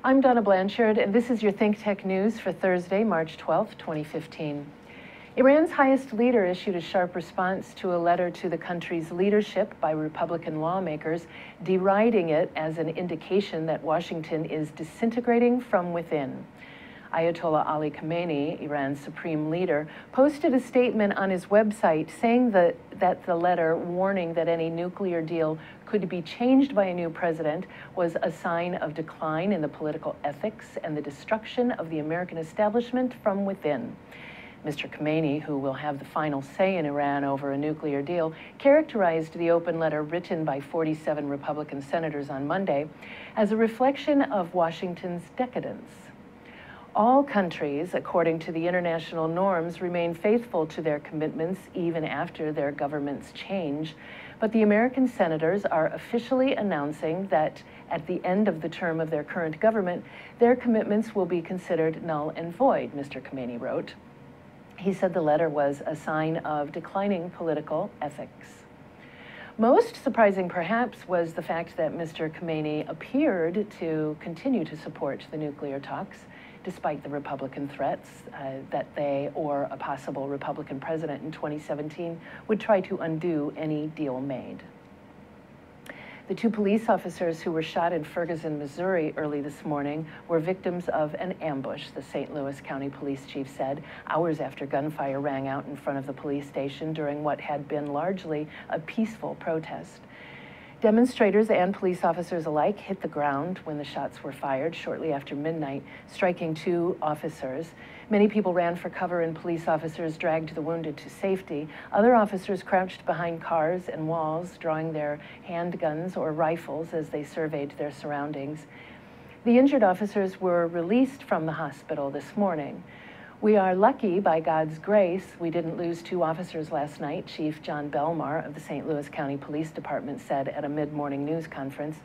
I'm Donna Blanchard, and this is your ThinkTech news for Thursday, March 12, 2015. Iran's highest leader issued a sharp response to a letter to the country's leadership by Republican lawmakers, deriding it as an indication that Washington is disintegrating from within. Ayatollah Ali Khamenei, Iran's supreme leader, posted a statement on his website saying that the letter warning that any nuclear deal could be changed by a new president was a sign of decline in the political ethics and the destruction of the American establishment from within. Mr. Khamenei, who will have the final say in Iran over a nuclear deal, characterized the open letter written by 47 Republican senators on Monday as a reflection of Washington's decadence. All countries, according to the international norms, remain faithful to their commitments even after their governments change. But the American senators are officially announcing that at the end of the term of their current government, their commitments will be considered null and void, Mr. Khamenei wrote. He said the letter was a sign of declining political ethics. Most surprising, perhaps, was the fact that Mr. Khamenei appeared to continue to support the nuclear talks, despite the Republican threats that they or a possible Republican president in 2017 would try to undo any deal made. The two police officers who were shot in Ferguson, Missouri early this morning were victims of an ambush, the St. Louis County Police Chief said, hours after gunfire rang out in front of the police station during what had been largely a peaceful protest. Demonstrators and police officers alike hit the ground when the shots were fired shortly after midnight, striking two officers. Many people ran for cover and police officers dragged the wounded to safety. Other officers crouched behind cars and walls, drawing their handguns or rifles as they surveyed their surroundings. The injured officers were released from the hospital this morning. We are lucky, by God's grace, we didn't lose two officers last night, Chief John Belmar of the St. Louis County Police Department said at a mid-morning news conference.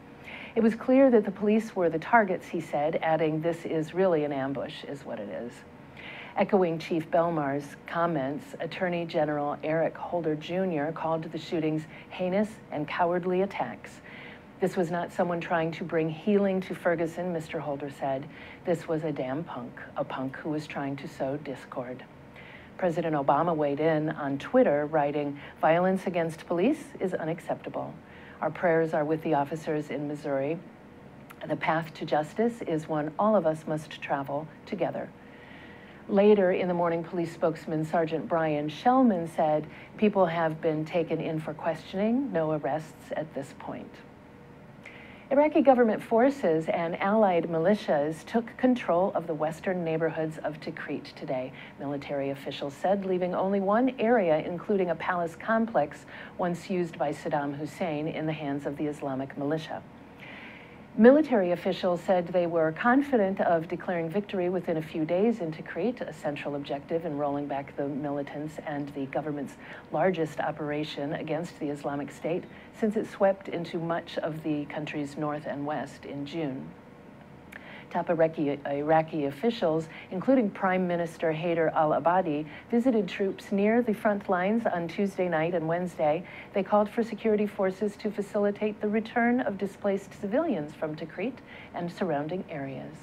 It was clear that the police were the targets, he said, adding, "This is really an ambush, is what it is." Echoing Chief Belmar's comments, Attorney General Eric Holder Jr. called the shootings heinous and cowardly attacks. This was not someone trying to bring healing to Ferguson, Mr. Holder said. This was a damn punk, a punk who was trying to sow discord. President Obama weighed in on Twitter, writing, "Violence against police is unacceptable. Our prayers are with the officers in Missouri. The path to justice is one all of us must travel together." Later in the morning, police spokesman Sergeant Brian Shellman said, "People have been taken in for questioning, no arrests at this point." Iraqi government forces and allied militias took control of the western neighborhoods of Tikrit today, military officials said, leaving only one area, including a palace complex once used by Saddam Hussein, in the hands of the Islamic militia. Military officials said they were confident of declaring victory within a few days in Tikrit, a central objective in rolling back the militants and the government's largest operation against the Islamic State since it swept into much of the country's north and west in June. Top Iraqi officials, including Prime Minister Haider al-Abadi, visited troops near the front lines on Tuesday night and Wednesday. They called for security forces to facilitate the return of displaced civilians from Tikrit and surrounding areas.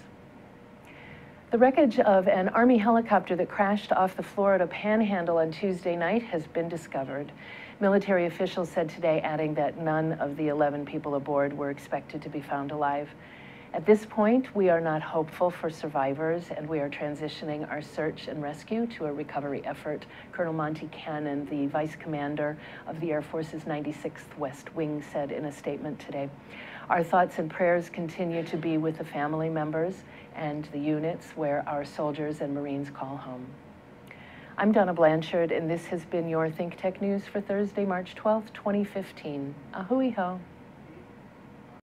The wreckage of an Army helicopter that crashed off the Florida Panhandle on Tuesday night has been discovered. Military officials said today, adding that none of the 11 people aboard were expected to be found alive. At this point, we are not hopeful for survivors, and we are transitioning our search and rescue to a recovery effort, Colonel Monty Cannon, the vice commander of the Air Force's 96th West Wing, said in a statement today. Our thoughts and prayers continue to be with the family members and the units where our soldiers and Marines call home. I'm Donna Blanchard, and this has been your ThinkTech News for Thursday, March 12, 2015. Ahui ho.